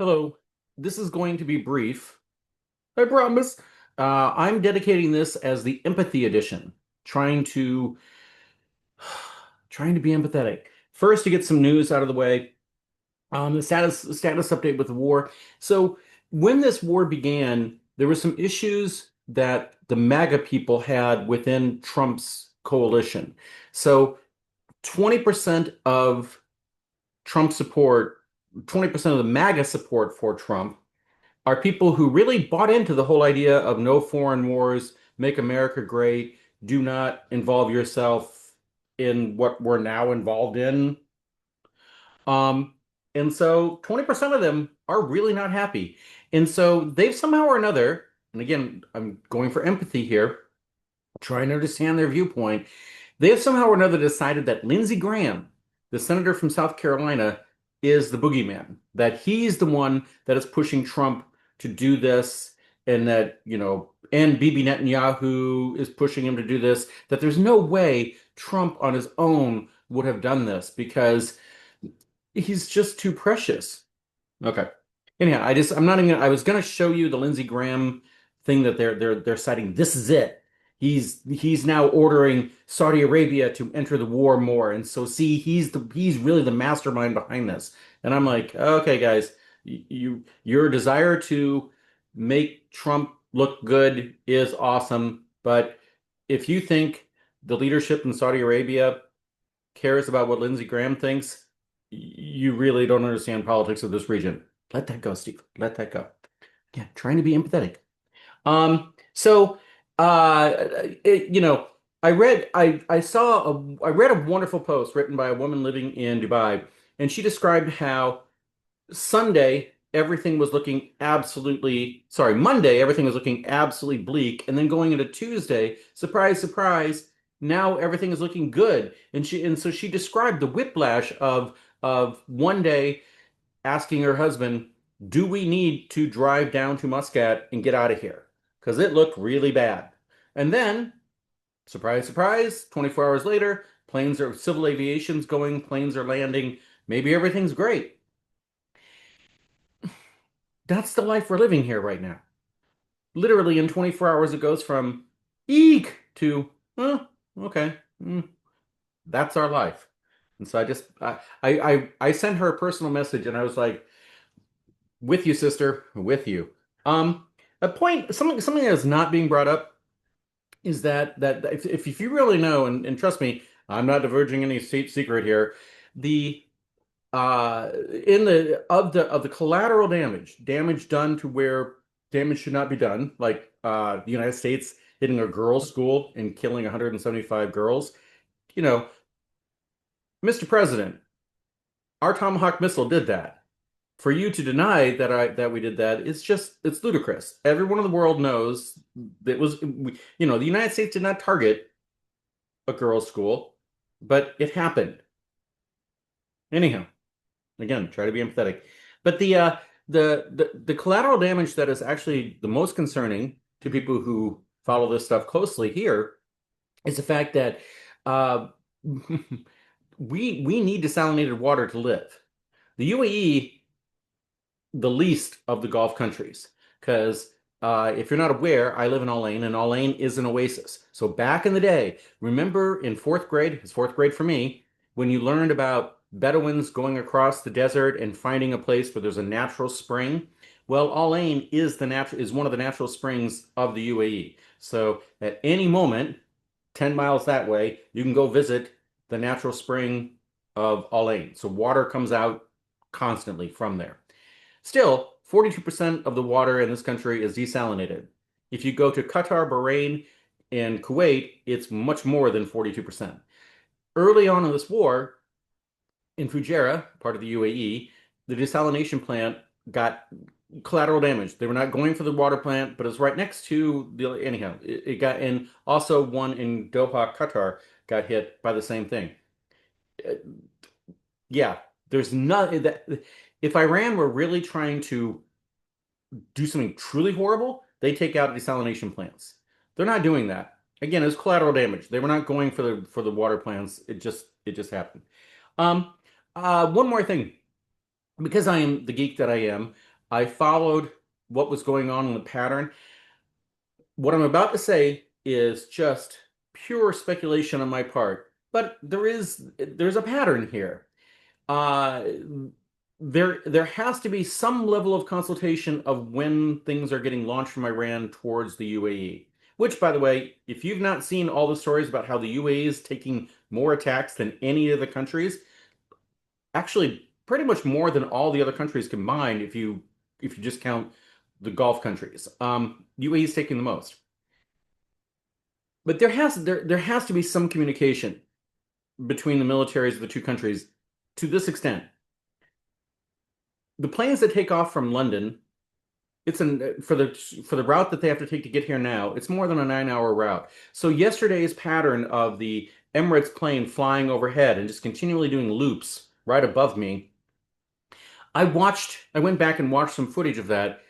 Hello. This is going to be brief. I promise. I'm dedicating this as the empathy edition, trying to trying to be empathetic. First, to get some news out of the way. The status update with the war. So, when this war began, there were some issues that the MAGA people had within Trump's coalition. So, 20% of Trump support, 20% of the MAGA support for Trump are people who really bought into the whole idea of no foreign wars, make America great, do not involve yourself in what we're now involved in. Um, and so 20% of them are really not happy. And so they've somehow or another, and again, I'm going for empathy here, trying to understand their viewpoint. They have somehow or another decided that Lindsey Graham, the senator from South Carolina, is the boogeyman, that he's the one that is pushing Trump to do this, and that, and Bibi Netanyahu is pushing him to do this, that there's no way Trump on his own would have done this because he's just too precious. Okay. Anyhow, I'm not even I was gonna show you the Lindsey Graham thing that they're citing. This is it. He's now ordering Saudi Arabia to enter the war more. And so see, he's really the mastermind behind this. And I'm like, okay, guys, your desire to make Trump look good is awesome, but if you think the leadership in Saudi Arabia cares about what Lindsey Graham thinks, you really don't understand politics of this region. Let that go, Steve. Let that go. Yeah, trying to be empathetic. So, I read a wonderful post written by a woman living in Dubai, and she described how Sunday everything was looking Monday everything was looking absolutely bleak, and then going into Tuesday, surprise, surprise, now everything is looking good. And so she described the whiplash of one day asking her husband, "Do we need to drive down to Muscat and get out of here?" Because it looked really bad. And then, surprise, surprise, 24 hours later, civil aviation's going, planes are landing, maybe everything's great. That's the life we're living here right now. Literally in 24 hours, it goes from eek to, okay, that's our life. And so I sent her a personal message and I was like, with you, sister, with you. Um, a point, something that is not being brought up is that if you really know, and trust me, I'm not diverging any state secret here, the in the of the collateral damage done to where damage should not be done, like the United States hitting a girls' school and killing 175 girls, you know, Mr. President, our Tomahawk missile did that. For you to deny that we did that, it's ludicrous. Everyone in the world knows that the United States did not target a girls' school, but it happened. Anyhow, again, try to be empathetic. But the collateral damage that is actually the most concerning to people who follow this stuff closely here is the fact that uh, we need desalinated water to live. The UAE, the least of the Gulf countries, because if you're not aware, I live in Al Ain, and Al Ain is an oasis. So back in the day, remember in fourth grade, it's fourth grade for me, when you learned about Bedouins going across the desert and finding a place where there's a natural spring? Well, Al Ain is one of the natural springs of the UAE. So at any moment, 10 miles that way, you can go visit the natural spring of Al Ain. So water comes out constantly from there. Still, 42% of the water in this country is desalinated. If you go to Qatar, Bahrain, and Kuwait, it's much more than 42%. Early on in this war, in Fujairah, part of the UAE, the desalination plant got collateral damage. They were not going for the water plant, but it was right next to anyhow, it got, and also one in Doha, Qatar, got hit by the same thing. Uh, Yeah, there's not that if Iran were really trying to do something truly horrible, they take out desalination plants. They're not doing that. Again, it's collateral damage. They were not going for the water plants. It just happened. Um, one more thing, because I am the geek that I am, I followed what was going on in the pattern. What I'm about to say is just pure speculation on my part, but there's a pattern here. Uh, there has to be some level of consultation of when things are getting launched from Iran towards the UAE. Which, by the way, if you've not seen all the stories about how the UAE is taking more attacks than any of the countries, actually pretty much more than all the other countries combined, if you just count the Gulf countries, UAE is taking the most. But there has to be some communication between the militaries of the two countries to this extent. The planes that take off from London, it's an for the route that they have to take to get here now, it's more than a 9-hour route. So yesterday's pattern of the Emirates plane flying overhead and just continually doing loops right above me, I went back and watched some footage of that.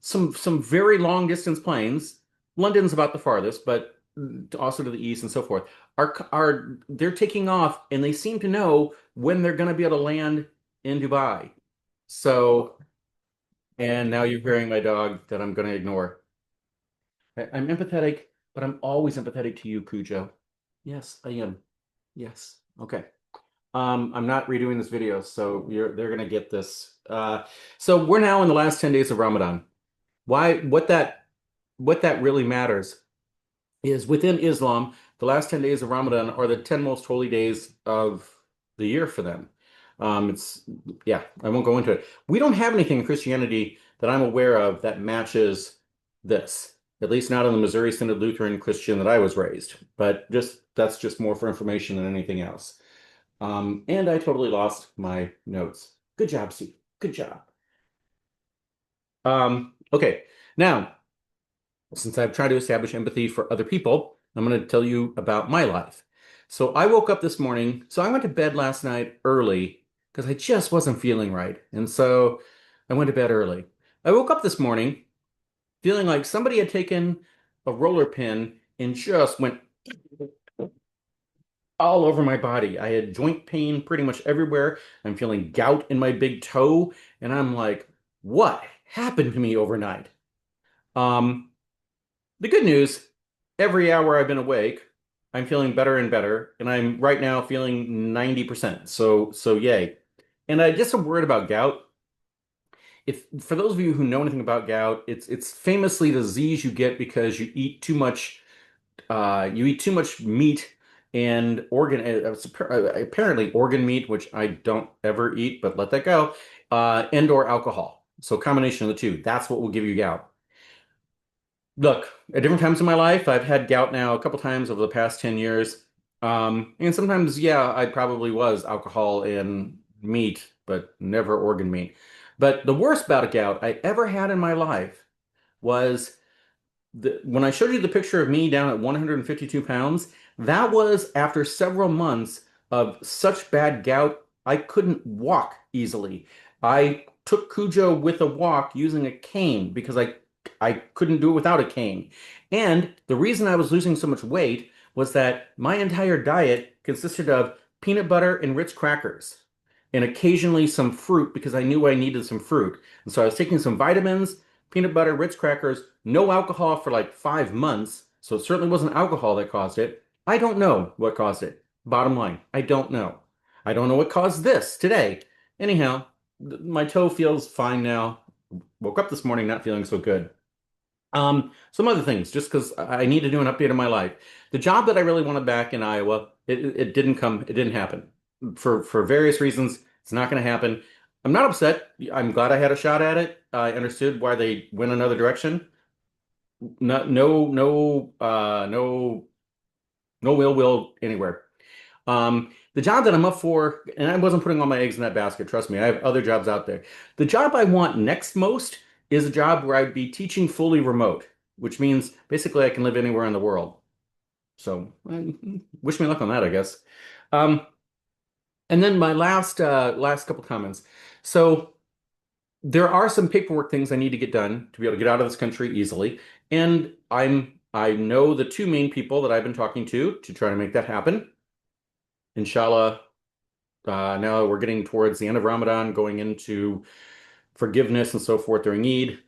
Some very long distance planes. London's about the farthest, but also to the east and so forth. Are they're taking off and they seem to know when they're going to be able to land in Dubai. So, and now you're hearing my dog that I'm going to ignore. I'm empathetic, but I'm always empathetic to you, Cujo. Yes, I am. Yes. Okay. I'm not redoing this video, so they're gonna get this. So we're now in the last 10 days of Ramadan. Why, what that really matters is within Islam, the last 10 days of Ramadan are the 10 most holy days of the year for them. It's, yeah, I won't go into it. We don't have anything in Christianity that I'm aware of that matches this, at least not in the Missouri Synod Lutheran Christian that I was raised. But that's just more for information than anything else. And I totally lost my notes. Good job, Steve. Good job. Okay. Now, since I've tried to establish empathy for other people, I'm going to tell you about my life. So I woke up this morning. So I went to bed last night early because I just wasn't feeling right. And so I went to bed early. I woke up this morning feeling like somebody had taken a roller pin and just went all over my body. I had joint pain pretty much everywhere. I'm feeling gout in my big toe, and I'm like, what happened to me overnight? Um, the good news, every hour I've been awake, I'm feeling better and better, and I'm right now feeling 90%. So yay. And I just a word about gout. If for those of you who know anything about gout, it's famously the disease you get because you eat too much meat and apparently organ meat, which I don't ever eat, but let that go, and or alcohol. So combination of the two. That's what will give you gout. Look, at different times in my life, I've had gout now a couple times over the past 10 years. And sometimes, yeah, I probably was alcohol and meat, but never organ meat. But the worst bout of gout I ever had in my life was when I showed you the picture of me down at 152 pounds, that was after several months of such bad gout, I couldn't walk easily. I took Cujo with a walk using a cane because I couldn't do it without a cane. And the reason I was losing so much weight was that my entire diet consisted of peanut butter and Ritz crackers and occasionally some fruit because I knew I needed some fruit. And so I was taking some vitamins, peanut butter, Ritz crackers, no alcohol for like 5 months. So it certainly wasn't alcohol that caused it. I don't know what caused it. Bottom line, I don't know. I don't know what caused this today. Anyhow, my toe feels fine now. Woke up this morning not feeling so good. Some other things, just because I need to do an update of my life. The job that I really wanted back in Iowa, it didn't come, it didn't happen. For various reasons, it's not going to happen. I'm not upset. I'm glad I had a shot at it. I understood why they went another direction. No, no, no, no ill will anywhere. The job that I'm up for, and I wasn't putting all my eggs in that basket, trust me, I have other jobs out there. The job I want next most is a job where I'd be teaching fully remote, which means basically I can live anywhere in the world. So, wish me luck on that, I guess. Um, and then my last couple comments. So there are some paperwork things I need to get done to be able to get out of this country easily, and I know the two main people that I've been talking to try to make that happen. Inshallah, Now we're getting towards the end of Ramadan, going into forgiveness and so forth during Eid.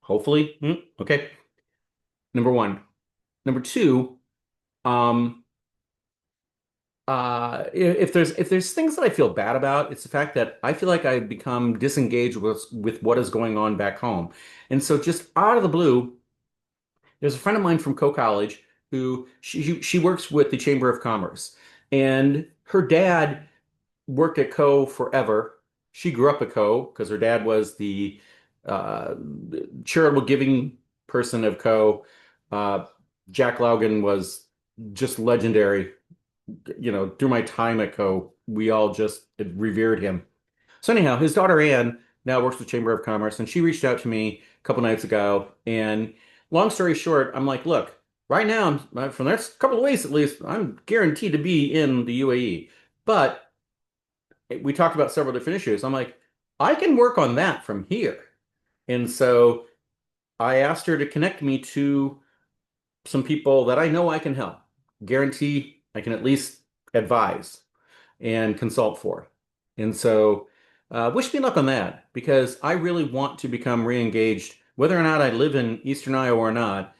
Hopefully. Okay. Number one. Number two, um, if there's things that I feel bad about, it's the fact that I feel like I've become disengaged with what is going on back home. And so just out of the blue, there's a friend of mine from Co College who she works with the Chamber of Commerce, and her dad worked at Co forever. She grew up at Co because her dad was the uh, charitable giving person of Co. Uh, Jack Laugan was just legendary. Through my time at Co, we all just revered him. So anyhow, his daughter Ann now works with Chamber of Commerce, and she reached out to me a couple nights ago. And long story short, I'm like, look, right now, for the next couple of weeks at least, I'm guaranteed to be in the UAE. But we talked about several different issues. I'm like, I can work on that from here. And so I asked her to connect me to some people that I know I can help. Guarantee I can at least advise and consult for. And so, wish me luck on that because I really want to become re-engaged, whether or not I live in Eastern Iowa or not.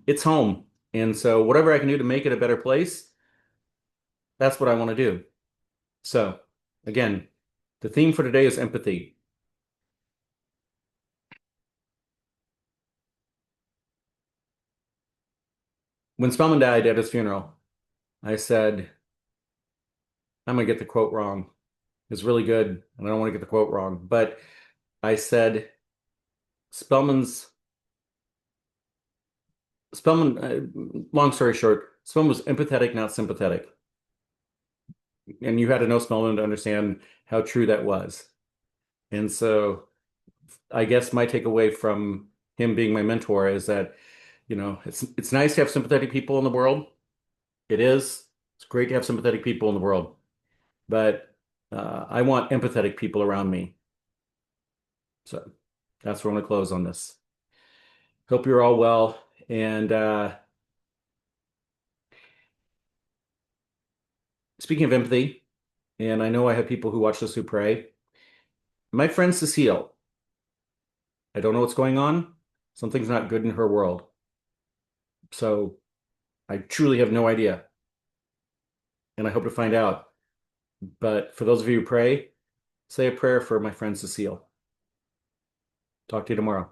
It's home. And so, whatever I can do to make it a better place, that's what I want to do. So, again, the theme for today is empathy. When Spellman died at his funeral, I said, I'm going to get the quote wrong. It's really good, and I don't want to get the quote wrong, but I said, Spellman's Spellman, long story short, Spellman was empathetic, not sympathetic. And you had to know Spellman to understand how true that was. And so I guess my takeaway from him being my mentor is that, it's nice to have sympathetic people in the world. It is. It's great to have sympathetic people in the world. But I want empathetic people around me. So that's where I'm going to close on this. Hope you're all well. And speaking of empathy, and I know I have people who watch this who pray. My friend Cecile, I don't know what's going on. Something's not good in her world. So I truly have no idea. And I hope to find out. But for those of you who pray, say a prayer for my friend Cecile. Talk to you tomorrow.